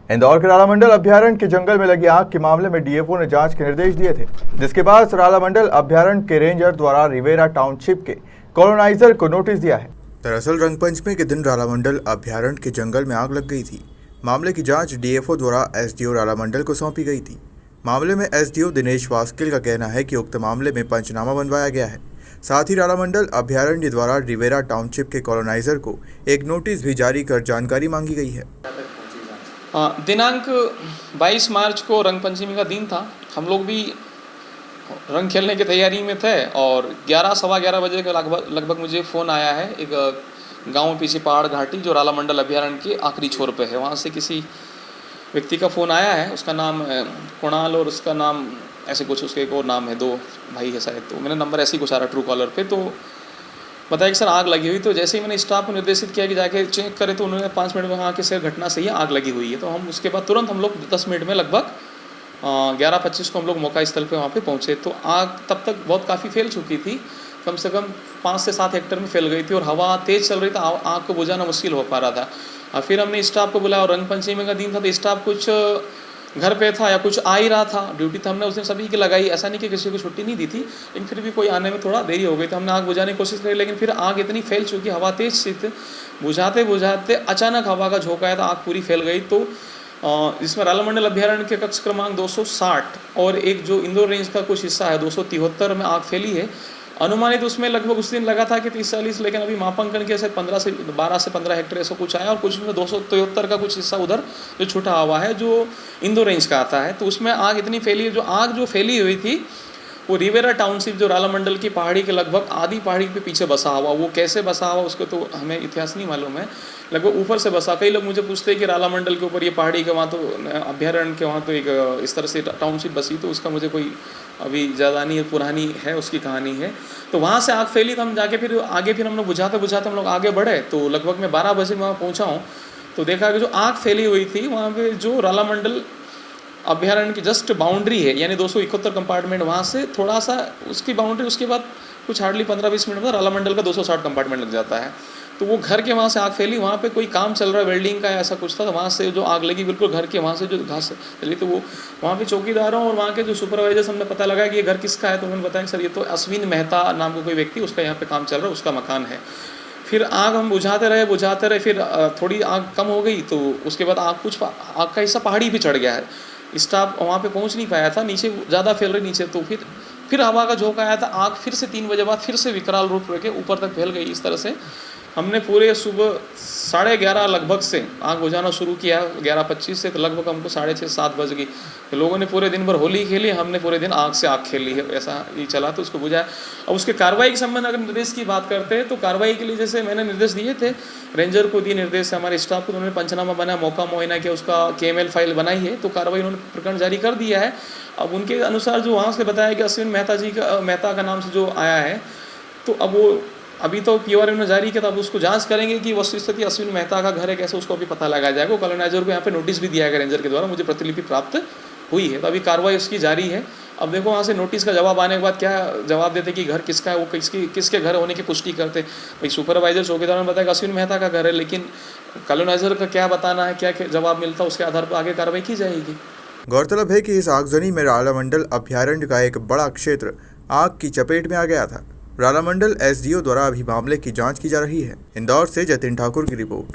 इंदौर के रालामंडल अभ्यारण्य के जंगल में लगी आग के मामले में डीएफओ ने जांच के निर्देश दिए थे, जिसके बाद रालामंडल अभ्यारण्य के रेंजर द्वारा रिवेरा टाउनशिप के कॉलोनाइजर को नोटिस दिया है। दरअसल रंगपंचमी के दिन रालामंडल अभ्यारण्य के जंगल में आग लग गई थी। मामले की जांच डीएफओ द्वारा एसडीओ रालामंडल को सौंपी गई थी। मामले में एसडीओ दिनेश वास्किल का कहना है कि उक्त मामले में पंचनामा बनवाया गया है। साथ ही रालामंडल अभ्यारण्य द्वारा रिवेरा टाउनशिप के कॉलोनाइजर को एक नोटिस भी जारी कर जानकारी मांगी गई है। दिनांक 22 मार्च को रंगपंचमी का दिन था। हम लोग भी रंग खेलने की तैयारी में थे और 11-11:15 बजे के लगभग मुझे फ़ोन आया है। एक गांव पीछे पहाड़ घाटी जो रालामंडल अभ्यारण्य के आखिरी छोर पे है, वहाँ से किसी व्यक्ति का फ़ोन आया है। उसका नाम कुणाल और उसका नाम ऐसे कुछ, उसके एक और नाम है, 2 भाई है शायद। तो मैंने नंबर ऐसे ही कुछ आ रहा ट्रू कॉलर पे, तो बताया कि सर आग लगी हुई। तो जैसे ही मैंने स्टाफ को निर्देशित किया कि जाके चेक करें, तो उन्होंने 5 मिनट में कहा कि सर घटना सही है, आग लगी हुई है। तो हम उसके बाद तुरंत हम लोग 10 मिनट में लगभग 11:25 को हम लोग मौका स्थल पे वहाँ पे पहुँचे। तो आग तब तक बहुत काफ़ी फैल चुकी थी, कम से कम 5 से 7 हेक्टेयर में फैल गई थी और हवा तेज़ चल रही थी, आग को बुझाना मुश्किल हो पा रहा था। और फिर हमने स्टाफ को बुलाया और रंगपंचमी का दिन था, तो स्टाफ कुछ घर पे था या कुछ आ ही रहा था, ड्यूटी तो हमने उसने सभी की लगाई। ऐसा नहीं कि किसी को छुट्टी नहीं दी थी, लेकिन फिर भी कोई आने में थोड़ा देरी हो गई। तो हमने आग बुझाने की कोशिश करी, लेकिन फिर आग इतनी फैल चुकी, हवा तेज सी थी, बुझाते बुझाते अचानक हवा का झोंका आया था, आग पूरी फैल गई। तो इसमें रालामंडल अभ्यारण्य के कक्ष क्रमांक 260 और एक जो इंदौर रेंज का कुछ हिस्सा है 273 में आग फैली है। अनुमानित उसमें लगभग उस दिन लगा था कि 30-40, लेकिन अभी मापांकन के से 12 से 15 हेक्टेयर ऐसा कुछ आया और कुछ में 273 का कुछ हिस्सा उधर जो छूटा हुआ है जो इंदौर रेंज का आता है। तो उसमें आग इतनी फैली है, जो आग जो फैली हुई थी वो रिवेरा टाउनशिप जो रालामंडल की पहाड़ी के लगभग आधी पहाड़ी पे पीछे बसा हुआ, वो कैसे बसा हुआ उसको तो हमें इतिहास नहीं मालूम है, लगभग ऊपर से बसा। कई लोग मुझे पूछते हैं कि रालामंडल के ऊपर ये पहाड़ी के वहाँ तो अभ्यारण्य के वहाँ तो एक इस तरह से टाउनशिप बसी, तो उसका मुझे कोई अभी ज़्यादा नहीं, पुरानी है उसकी कहानी है। तो वहाँ से आग फैली, तो हम जाके फिर आगे फिर हम लोग बुझाते बुझाते हम लोग आगे बढ़े। तो लगभग मैं 12 बजे वहाँ पहुँचा हूँ, तो देखा कि जो आग फैली हुई थी वहाँ पे जो रालामंडल अभ्यारण्य की जस्ट बाउंड्री है, यानी 271 कंपार्टमेंट, वहाँ से थोड़ा सा उसकी बाउंड्री, उसके बाद कुछ हार्डली 15-20 मिनट में रालामंडल का 260 कंपार्टमेंट लग जाता है। तो वो घर के वहाँ से आग फैली, वहाँ पे कोई काम चल रहा है वेल्डिंग का ऐसा कुछ था, तो वहाँ से जो आग लगी बिल्कुल घर के वहाँ से जो घास चली, तो वो वहाँ पे चौकीदारों और वहाँ के जो सुपरवाइजर्स हमने पता लगा कि ये घर किसका है। तो उन्होंने बताया सर ये तो अश्विन मेहता नाम का कोई व्यक्ति, उसका यहाँ पे काम चल रहा है, उसका मकान है। फिर आग हम बुझाते रहे, फिर थोड़ी आग कम हो गई, तो उसके बाद आग का हिस्सा पहाड़ी पर चढ़ गया है। स्टाफ वहाँ पे पहुँच नहीं पाया था, नीचे ज़्यादा फैल रही नीचे। तो फिर हवा का झोंका आया था, आग फिर से 3 बजे बाद फिर से विकराल रूप लेके ऊपर तक फैल गई। इस तरह से हमने पूरे सुबह 11:30 लगभग से आग बुझाना शुरू किया, 11:25 से, तो लगभग हमको 6:30-7 बज गई। तो लोगों ने पूरे दिन भर होली खेली, हमने पूरे दिन आग से आग खेली है, ऐसा ही चला। तो उसको बुझाया। अब उसके कार्रवाई के संबंध अगर निर्देश की बात करते हैं, तो कार्रवाई के लिए जैसे मैंने निर्देश दिए थे, रेंजर को दिए निर्देश, हमारे स्टाफ को, उन्होंने पंचनामा बनाया, मौका मुआयना किया, उसका KML फाइल बनाई है, तो कार्रवाई उन्होंने प्रकरण जारी कर दिया है। अब उनके अनुसार जो वहाँ से बताया कि अश्विन मेहता का नाम से जो आया है, तो अब वो अभी तो POR ने जारी किया, तो अब उसको जांच करेंगे कि वस्तुस्थिति अश्विन मेहता का घर है कैसे, उसको अभी पता लगाया जाएगा। कॉलोनाइजर को यहाँ पे नोटिस भी दिया गया रेंजर के द्वारा, मुझे प्रतिलिपि प्राप्त हुई है, तो अभी कार्रवाई उसकी जारी है। अब देखो वहाँ से नोटिस का जवाब आने के बाद क्या जवाब देते कि घर किसका है, वो किसके घर होने की पुष्टि करते। भाई सुपरवाइजर चौकीदार ने बताया कि अश्विन मेहता का घर है, लेकिन कॉलोनाइजर का क्या बताना है, क्या जवाब मिलता है, उसके आधार पर आगे कार्रवाई की जाएगी। गौरतलब है कि इस आगजनी में रालामंडल अभ्यारण्य का एक बड़ा क्षेत्र आग की चपेट में आ गया था। रालामंडल SDO द्वारा अभी मामले की जांच की जा रही है। इंदौर से जतिन ठाकुर की रिपोर्ट।